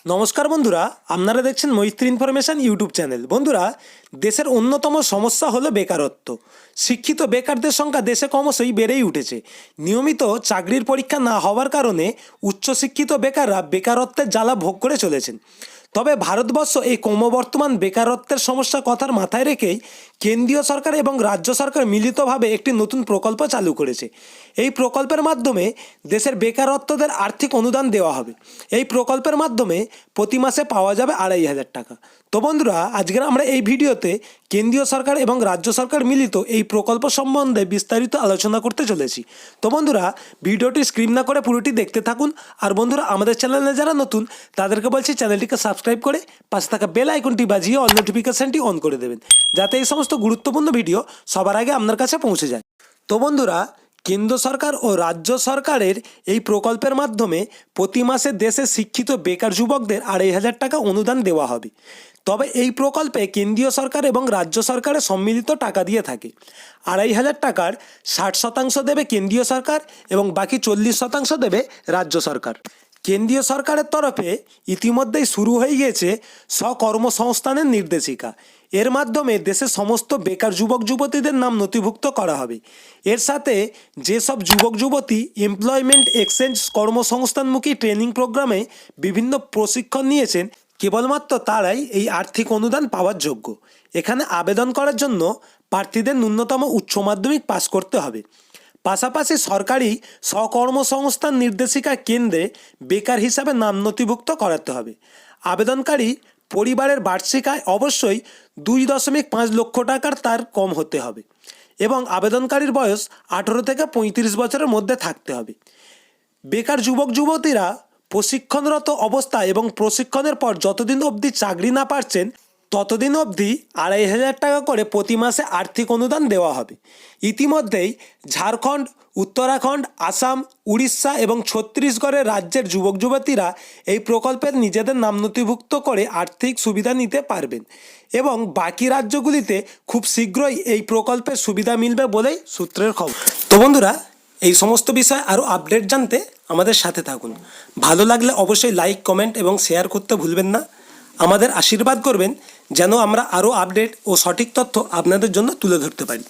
নমস্কার বন্ধুরা, আপনারা দেখছেন মৈত্রী ইনফরমেশন ইউটিউব চ্যানেল। বন্ধুরা, দেশের অন্যতম সমস্যা হলো বেকারত্ব। শিক্ষিত বেকারদের সংখ্যা দেশে ক্রমশই বেড়েই উঠেছে। নিয়মিত চাকরির পরীক্ষা না হওয়ার কারণে উচ্চশিক্ষিত বেকাররা বেকারত্বের জ্বালা ভোগ করে চলেছেন। তবে ভারতবর্ষ এই ক্রমবর্ধমান বেকারত্বের সমস্যা কথার মাথায় রেখেই কেন্দ্রীয় সরকার এবং রাজ্য সরকার মিলিতভাবে একটি নতুন প্রকল্প চালু করেছে। এই প্রকল্পের মাধ্যমে দেশের বেকারত্বদের আর্থিক অনুদান দেওয়া হবে। এই প্রকল্পের মাধ্যমে প্রতি মাসে পাওয়া যাবে 2,500 টাকা। তো বন্ধুরা, আজকের আমরা এই ভিডিওতে কেন্দ্রীয় সরকার এবং রাজ্য সরকার মিলিত এই প্রকল্প সম্বন্ধে বিস্তারিত আলোচনা করতে চলেছি। তো বন্ধুরা, ভিডিওটি স্ক্রিপ না করে পুরোটি দেখতে থাকুন। আর বন্ধুরা, আমাদের চ্যানেলে যারা নতুন তাদেরকে বলছি চ্যানেলটিকে সাবস্ক্রাইব করে পাশে থাকা বেল আইকনটি বাজিয়ে অল নোটিফিকেশনটি অন করে দেবেন, যাতে এই সমস্ত গুরুত্বপূর্ণ ভিডিও সবার আগে আপনার কাছে পৌঁছে যায়। তো বন্ধুরা, কেন্দ্র সরকার ও রাজ্য সরকারের এই প্রকল্পের মাধ্যমে প্রতি মাসে দেশে শিক্ষিত বেকার যুবকদের 2,500 টাকা অনুদান দেওয়া হবে। তবে এই প্রকল্পে কেন্দ্রীয় সরকার এবং রাজ্য সরকারের সম্মিলিত টাকা দিয়ে থাকে। 2,500 টাকার 60% দেবে কেন্দ্রীয় সরকার এবং বাকি 40% দেবে রাজ্য সরকার। কেন্দ্রীয় সরকারের তরফে ইতিমধ্যেই শুরু হয়ে গিয়েছে স্বকর্মসংস্থানের নির্দেশিকা। এর মাধ্যমে দেশের সমস্ত বেকার যুবক যুবতীদের নাম নথিভুক্ত করা হবে। এর সাথে যেসব যুবক যুবতী এমপ্লয়মেন্ট এক্সচেঞ্জ কর্মসংস্থানমুখী ট্রেনিং প্রোগ্রামে বিভিন্ন প্রশিক্ষণ নিয়েছেন, কেবলমাত্র তারাই এই আর্থিক অনুদান পাওয়ার যোগ্য। এখানে আবেদন করার জন্য প্রার্থীদের ন্যূনতম উচ্চ মাধ্যমিক পাস করতে হবে। পাশাপাশি সরকারি স্বকর্মসংস্থান নির্দেশিকা কেন্দ্রে বেকার হিসাবে নাম নথিভুক্ত করাতে হবে। আবেদনকারী পরিবারের বার্ষিক আয় অবশ্যই 2.5 লক্ষ টাকার তার কম হতে হবে এবং আবেদনকারীর বয়স 18 থেকে 35 বছরের মধ্যে থাকতে হবে। বেকার যুবক যুবতীরা প্রশিক্ষণরত অবস্থা এবং প্রশিক্ষণের পর যতদিন অবধি চাকরি না পাচ্ছেন ততদিন অবধি 2,500 টাকা করে প্রতি মাসে আর্থিক অনুদান দেওয়া হবে। ইতিমধ্যেই ঝাড়খণ্ড, উত্তরাখণ্ড, আসাম, উড়িষ্যা এবং ছত্তিশগড়ের রাজ্যের যুবক যুবতীরা এই প্রকল্পের নিজেদের নাম নথিভুক্ত করে আর্থিক সুবিধা নিতে পারবেন এবং বাকি রাজ্যগুলিতে খুব শীঘ্রই এই প্রকল্পের সুবিধা মিলবে বলেই সূত্রের খবর। তো বন্ধুরা, এই সমস্ত বিষয় আরও আপডেট জানতে আমাদের সাথে থাকুন। ভালো লাগলে অবশ্যই লাইক, কমেন্ট এবং শেয়ার করতে ভুলবেন না। আমাদের আশীর্বাদ করবেন যেন আমরা আরও আপডেট ও সঠিক তথ্য আপনাদের জন্য তুলে ধরতে পারি।